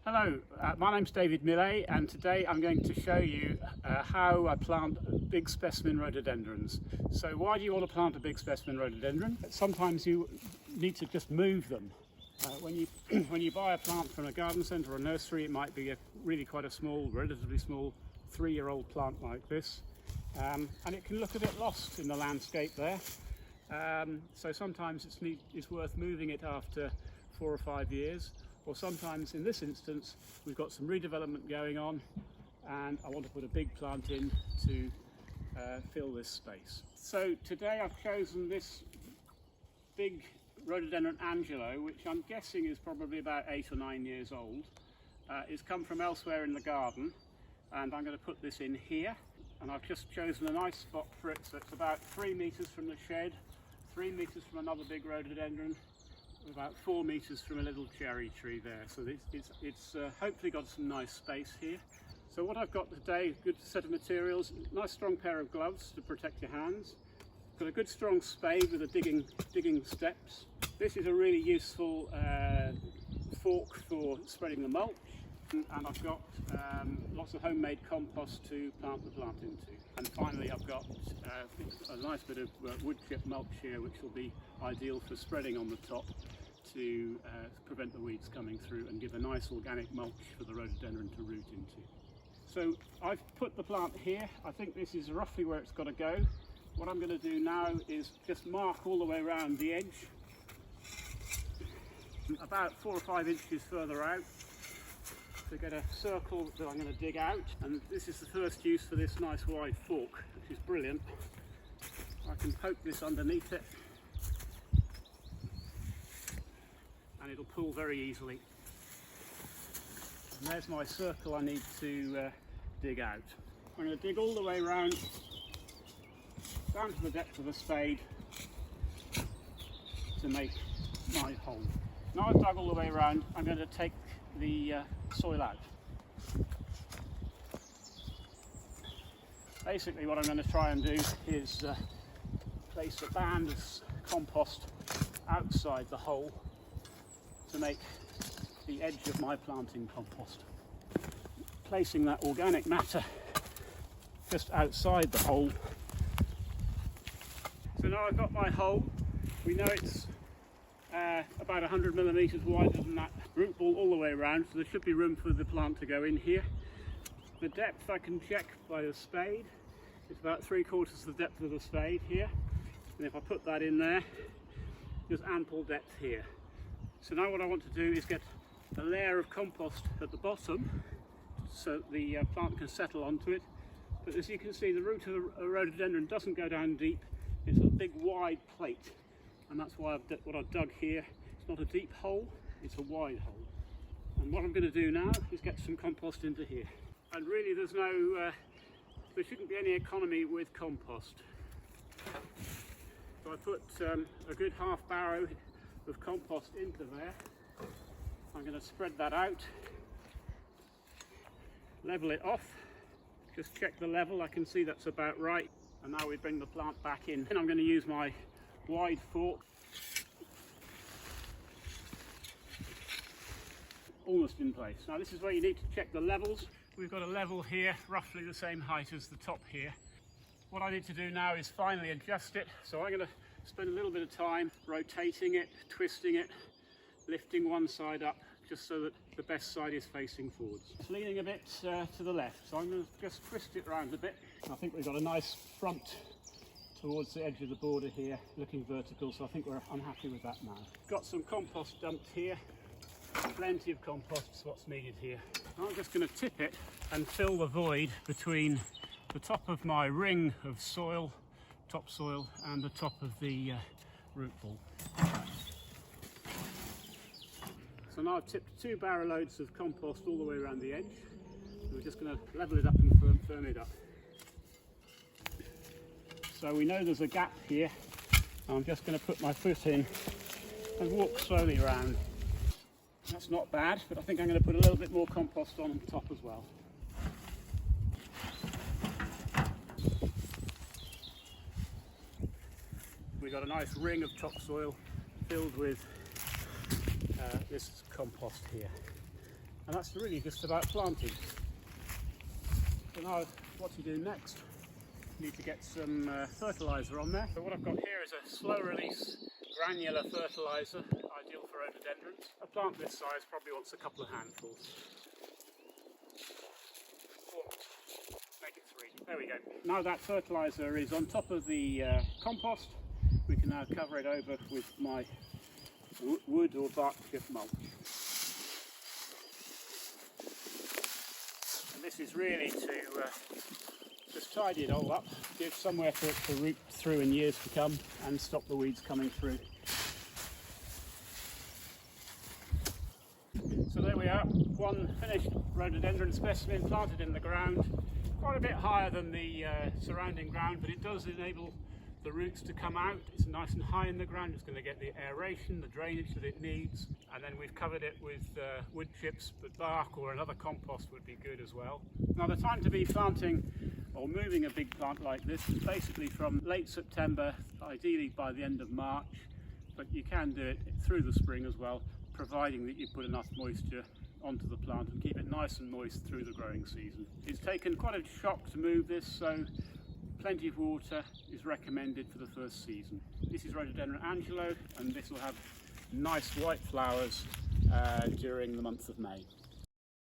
Hello, my name's David Millais, and today I'm going to show you how I plant big specimen rhododendrons. So why do you want to plant a big specimen rhododendron? Sometimes you need to just move them. When you buy a plant from a garden centre or a nursery, it might be really quite a small, relatively small 3-year-old plant like this, and it can look a bit lost in the landscape there. So sometimes it's worth moving it after 4 or 5 years. Or sometimes, in this instance, we've got some redevelopment going on and I want to put a big plant in to fill this space. So today I've chosen this big Rhododendron Angelo, which I'm guessing is probably about 8 or 9 years old. It's come from elsewhere in the garden, and I'm going to put this in here. And I've just chosen a nice spot for it, so it's about 3 metres from the shed, 3 metres from another big rhododendron, about 4 metres from a little cherry tree there. So it's hopefully got some nice space here. So what I've got today, good set of materials, nice strong pair of gloves to protect your hands. Got a good strong spade with a digging steps. This is a really useful fork for spreading the mulch. And I've got lots of homemade compost to plant the plant into. And finally I've got a nice bit of wood chip mulch here, which will be ideal for spreading on the top to prevent the weeds coming through and give a nice organic mulch for the rhododendron to root into. So I've put the plant here. I think this is roughly where it's got to go. What I'm going to do now is just mark all the way around the edge, about 4 or 5 inches further out, to get a circle that I'm going to dig out. And this is the first use for this nice wide fork, which is brilliant. I can poke this underneath it and it'll pull very easily. And there's my circle I need to dig out. I'm going to dig all the way around, down to the depth of a spade, to make my hole. Now I've dug all the way around, I'm going to take the soil out. Basically what I'm going to try and do is place a band of compost outside the hole to make the edge of my planting compost. Placing that organic matter just outside the hole. So now I've got my hole. We know it's about 100 millimetres wider than that root ball all the way around, so there should be room for the plant to go in here. The depth I can check by the spade. It's about 3/4 the depth of the spade here, and if I put that in there, there's ample depth here. So now what I want to do is get a layer of compost at the bottom so the plant can settle onto it. But as you can see, the root of a rhododendron doesn't go down deep. It's a big wide plate, and that's why what I've dug here. It's not a deep hole, it's a wide hole. And what I'm going to do now is get some compost into here. And really there shouldn't be any economy with compost. So I put a good half barrow of compost into there. I'm going to spread that out, level it off, just check the level. I can see that's about right. And now we bring the plant back in. And I'm going to use my wide fork, almost in place. Now this is where you need to check the levels. We've got a level here, roughly the same height as the top here. What I need to do now is finally adjust it. So I'm going to spend a little bit of time rotating it, twisting it, lifting one side up, just so that the best side is facing forwards. It's leaning a bit to the left, so I'm going to just twist it around a bit. I think we've got a nice front towards the edge of the border here, looking vertical, so I think I'm happy with that now. Got some compost dumped here, plenty of compost is what's needed here. I'm just going to tip it and fill the void between the top of my ring of soil, topsoil, and the top of the root ball. So now I've tipped 2 barrow loads of compost all the way around the edge. We're just going to level it up and firm it up. So we know there's a gap here. I'm just going to put my foot in and walk slowly around. That's not bad, but I think I'm going to put a little bit more compost on top as well. We've got a nice ring of topsoil filled with this compost here. And that's really just about planting. So now what to do next? Need to get some fertiliser on there. So what I've got here is a slow release granular fertiliser, ideal for rhododendrons. A plant this size probably wants a couple of handfuls. Make it 3. There we go. Now that fertiliser is on top of the compost, we can now cover it over with my wood or bark chip mulch. And this is really to just tidy it all up, give somewhere for it to root through in years to come and stop the weeds coming through. So there we are, one finished rhododendron specimen planted in the ground, quite a bit higher than the surrounding ground, but it does enable the roots to come out. It's nice and high in the ground, it's going to get the aeration, the drainage that it needs, and then we've covered it with wood chips, but bark or another compost would be good as well. Now the time to be planting or moving a big plant like this is basically from late September, ideally by the end of March, but you can do it through the spring as well, providing that you put enough moisture onto the plant and keep it nice and moist through the growing season. It's taken quite a shock to move this, so plenty of water is recommended for the first season. This is Rhododendron Angelo, and this will have nice white flowers during the month of May.